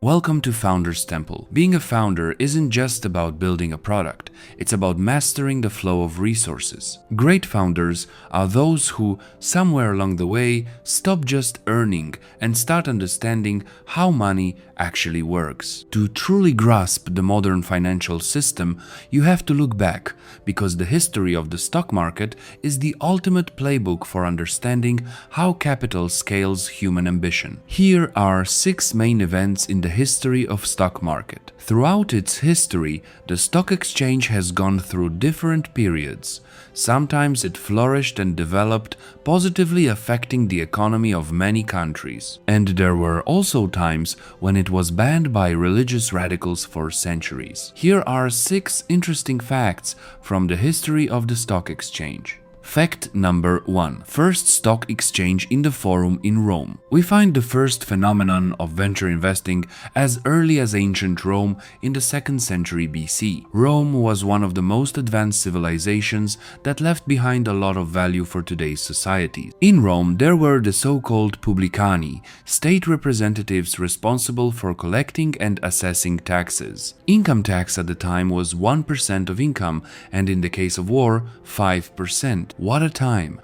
Welcome to Founder's Temple. Being a founder isn't just about building a product, it's about mastering the flow of resources. Great founders are those who, somewhere along the way, stop just earning and start understanding how money actually works. To truly grasp the modern financial system, you have to look back, because the history of the stock market is the ultimate playbook for understanding how capital scales human ambition. Here are 6 main events in the history of stock market. Throughout its history, the stock exchange has gone through different periods. Sometimes it flourished and developed, positively affecting the economy of many countries. And there were also times when it was banned by religious radicals for centuries. Here are 6 interesting facts from the history of the stock exchange. Fact number 1. First stock exchange in the Forum in Rome. We find the first phenomenon of venture investing as early as ancient Rome in the 2nd century BC. Rome was one of the most advanced civilizations that left behind a lot of value for today's society. In Rome, there were the so-called publicani, state representatives responsible for collecting and assessing taxes. Income tax at the time was 1% of income, and in the case of war, 5%. What a time!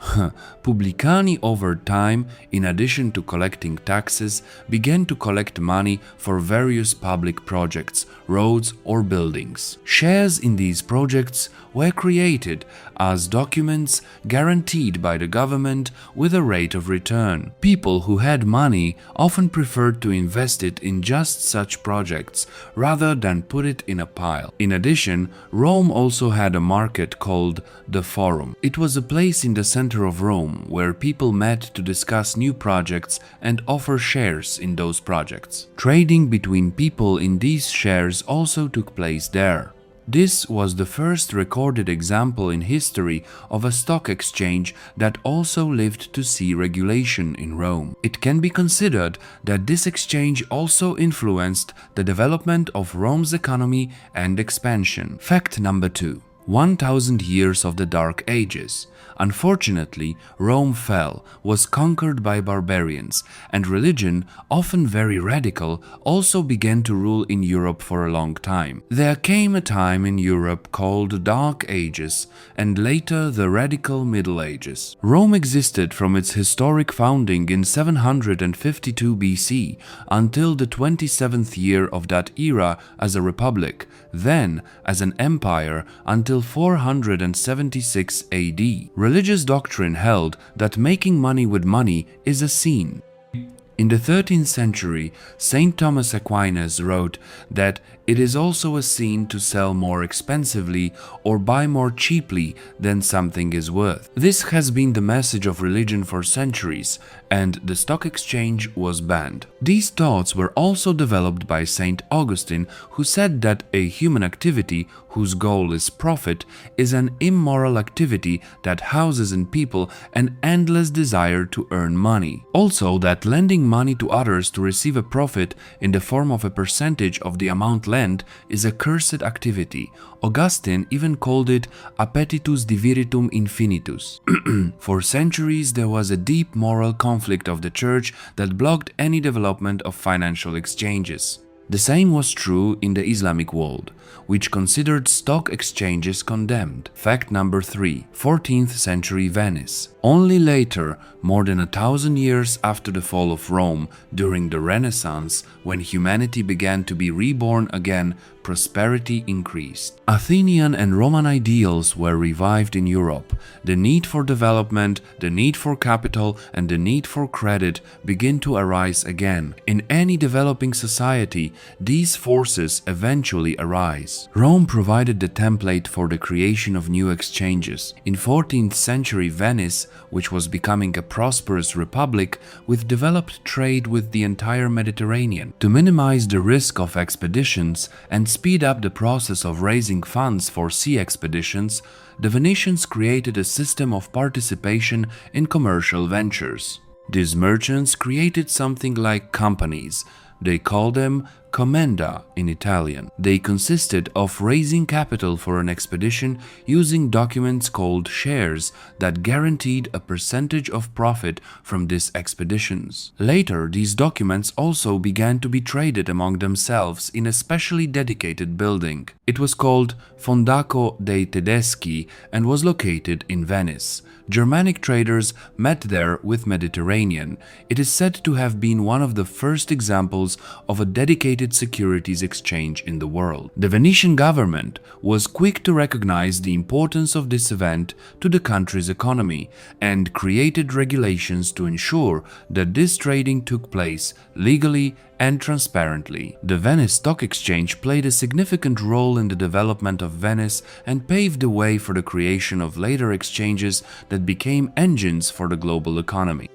Publicani over time, in addition to collecting taxes, began to collect money for various public projects, roads or buildings. Shares in these projects were created as documents guaranteed by the government with a rate of return. People who had money often preferred to invest it in just such projects rather than put it in a pile. In addition, Rome also had a market called the Forum. It was a place in the center of Rome where people met to discuss new projects and offer shares in those projects. Trading between people in these shares also took place there. This was the first recorded example in history of a stock exchange that also lived to see regulation in Rome. It can be considered that this exchange also influenced the development of Rome's economy and expansion. Fact number 2. 1000 years of the Dark Ages. Unfortunately, Rome fell, was conquered by barbarians, and religion, often very radical, also began to rule in Europe for a long time. There came a time in Europe called the Dark Ages, and later the Radical Middle Ages. Rome existed from its historic founding in 752 BC until the 27th year of that era as a republic, then as an empire until 476 AD. Religious doctrine held that making money with money is a sin. In the 13th century, St. Thomas Aquinas wrote that it is also a sin to sell more expensively or buy more cheaply than something is worth. This has been the message of religion for centuries, and the stock exchange was banned. These thoughts were also developed by St. Augustine, who said that a human activity whose goal is profit is an immoral activity that houses in people an endless desire to earn money. Also, that lending money to others to receive a profit in the form of a percentage of the amount lent is a cursed activity. Augustine even called it appetitus diviritum infinitus. For centuries, there was a deep moral conflict of the church that blocked any development of financial exchanges. The same was true in the Islamic world, which considered stock exchanges condemned. Fact number 3. 14th century Venice. Only later, more than 1000 years after the fall of Rome, during the Renaissance, when humanity began to be reborn again, prosperity increased. Athenian and Roman ideals were revived in Europe. The need for development, the need for capital, and the need for credit begin to arise again. In any developing society, these forces eventually arise. Rome provided the template for the creation of new exchanges. In 14th century Venice, which was becoming a prosperous republic with developed trade with the entire Mediterranean. To minimize the risk of expeditions and speed up the process of raising funds for sea expeditions, the Venetians created a system of participation in commercial ventures. These merchants created something like companies. They called them commenda in Italian. They consisted of raising capital for an expedition using documents called shares that guaranteed a percentage of profit from these expeditions. Later, these documents also began to be traded among themselves in a specially dedicated building. It was called Fondaco dei Tedeschi and was located in Venice. Germanic traders met there with Mediterranean. It is said to have been one of the first examples of a dedicated securities exchange in the world. The Venetian government was quick to recognize the importance of this event to the country's economy and created regulations to ensure that this trading took place legally and transparently. The Venice Stock Exchange played a significant role in the development of Venice and paved the way for the creation of later exchanges that became engines for the global economy.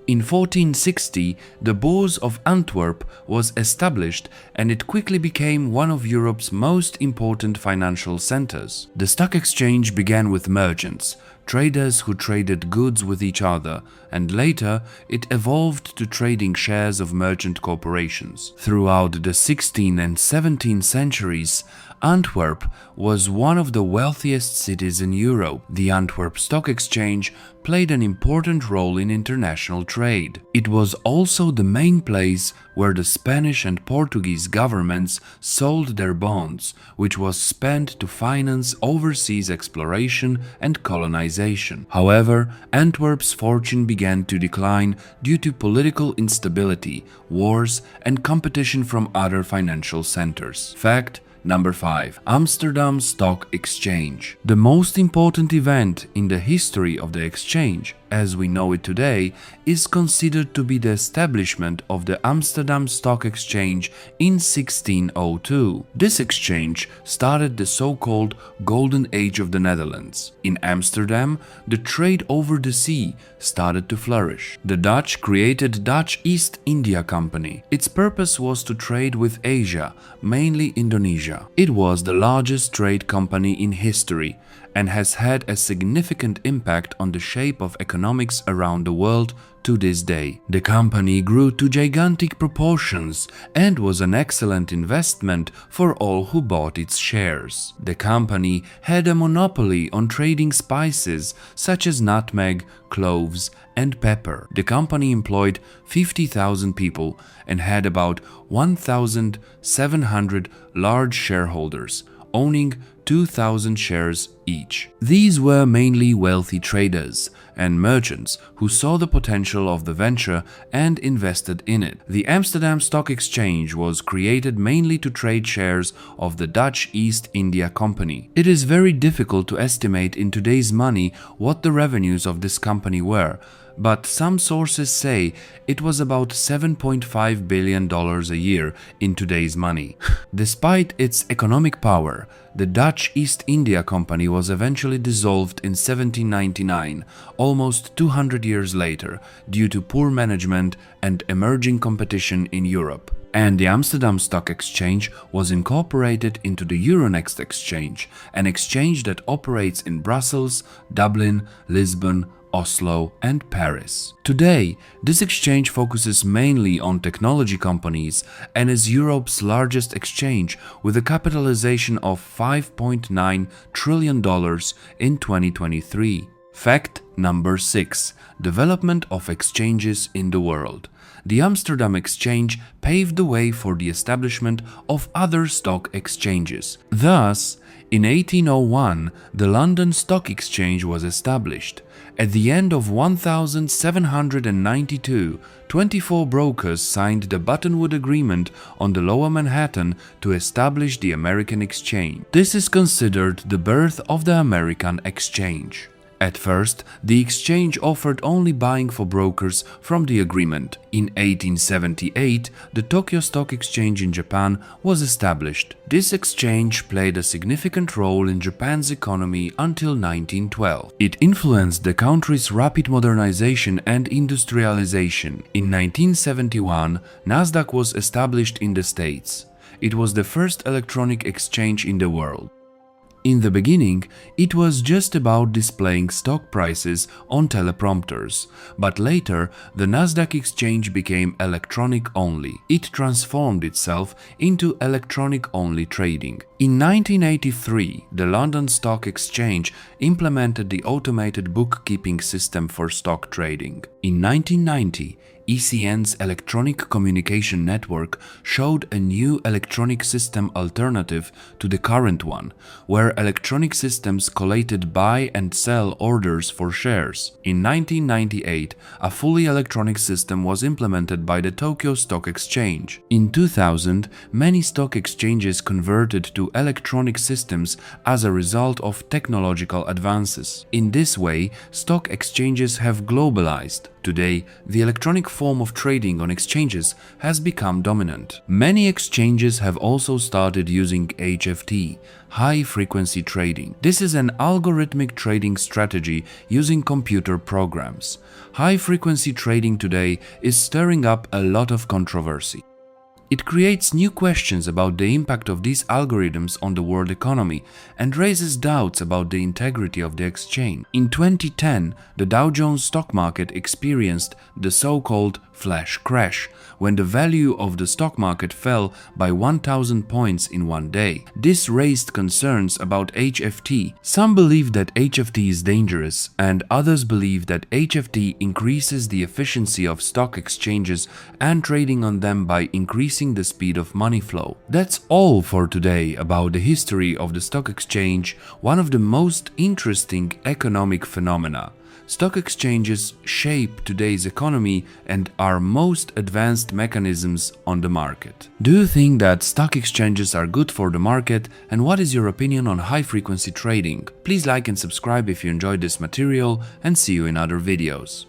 In 1460, the Bourse of Antwerp was established and it quickly became one of Europe's most important financial centers. The stock exchange began with merchants, traders who traded goods with each other, and later it evolved to trading shares of merchant corporations. Throughout the 16th and 17th centuries, Antwerp was one of the wealthiest cities in Europe. The Antwerp Stock Exchange played an important role in international trade. It was also the main place where the Spanish and Portuguese governments sold their bonds, which was spent to finance overseas exploration and colonization. However, Antwerp's fortune began to decline due to political instability, wars, and competition from other financial centers. Fact Number 5. Amsterdam Stock Exchange. The most important event in the history of the exchange, as we know it today, is considered to be the establishment of the Amsterdam Stock Exchange in 1602. This exchange started the so-called Golden Age of the Netherlands. In Amsterdam, the trade over the sea started to flourish. The Dutch created Dutch East India Company. Its purpose was to trade with Asia, mainly Indonesia. It was the largest trade company in history and has had a significant impact on the shape of economics around the world to this day. The company grew to gigantic proportions and was an excellent investment for all who bought its shares. The company had a monopoly on trading spices such as nutmeg, cloves, and pepper. The company employed 50,000 people and had about 1,700 large shareholders, owning 2,000 shares each. These were mainly wealthy traders and merchants who saw the potential of the venture and invested in it. The Amsterdam Stock Exchange was created mainly to trade shares of the Dutch East India Company. It is very difficult to estimate in today's money what the revenues of this company were, but some sources say it was about $7.5 billion a year in today's money. Despite its economic power, the Dutch East India Company was eventually dissolved in 1799, almost 200 years later, due to poor management and emerging competition in Europe. And the Amsterdam Stock Exchange was incorporated into the Euronext exchange, an exchange that operates in Brussels, Dublin, Lisbon, Oslo, and Paris. Today, this exchange focuses mainly on technology companies and is Europe's largest exchange with a capitalization of $5.9 trillion in 2023. Fact number 6. Development of exchanges in the world. The Amsterdam Exchange paved the way for the establishment of other stock exchanges. Thus, in 1801, the London Stock Exchange was established. At the end of 1792, 24 brokers signed the Buttonwood Agreement on the Lower Manhattan to establish the American Exchange. This is considered the birth of the American Exchange. At first, the exchange offered only buying for brokers from the agreement. In 1878, the Tokyo Stock Exchange in Japan was established. This exchange played a significant role in Japan's economy until 1912. It influenced the country's rapid modernization and industrialization. In 1971, Nasdaq was established in the States. It was the first electronic exchange in the world. In the beginning, it was just about displaying stock prices on teleprompters, but later the Nasdaq exchange became electronic only. It transformed itself into electronic-only trading. In 1983, the London Stock Exchange implemented the automated bookkeeping system for stock trading. In 1990, ECN's electronic communication network showed a new electronic system alternative to the current one, where electronic systems collated buy and sell orders for shares. In 1998, a fully electronic system was implemented by the Tokyo Stock Exchange. In 2000, many stock exchanges converted to electronic systems as a result of technological advances. In this way, stock exchanges have globalized. Today, the electronic form of trading on exchanges has become dominant. Many exchanges have also started using HFT, high-frequency trading. This is an algorithmic trading strategy using computer programs. High-frequency trading today is stirring up a lot of controversy. It creates new questions about the impact of these algorithms on the world economy and raises doubts about the integrity of the exchange. In 2010, the Dow Jones stock market experienced the so-called flash crash, when the value of the stock market fell by 1,000 points in one day. This raised concerns about HFT. Some believe that HFT is dangerous, and others believe that HFT increases the efficiency of stock exchanges and trading on them by increasing the speed of money flow. That's all for today about the history of the stock exchange, one of the most interesting economic phenomena. Stock exchanges shape today's economy and are most advanced mechanisms on the market. Do you think that stock exchanges are good for the market, and what is your opinion on high-frequency trading? Please like and subscribe if you enjoyed this material, and see you in other videos.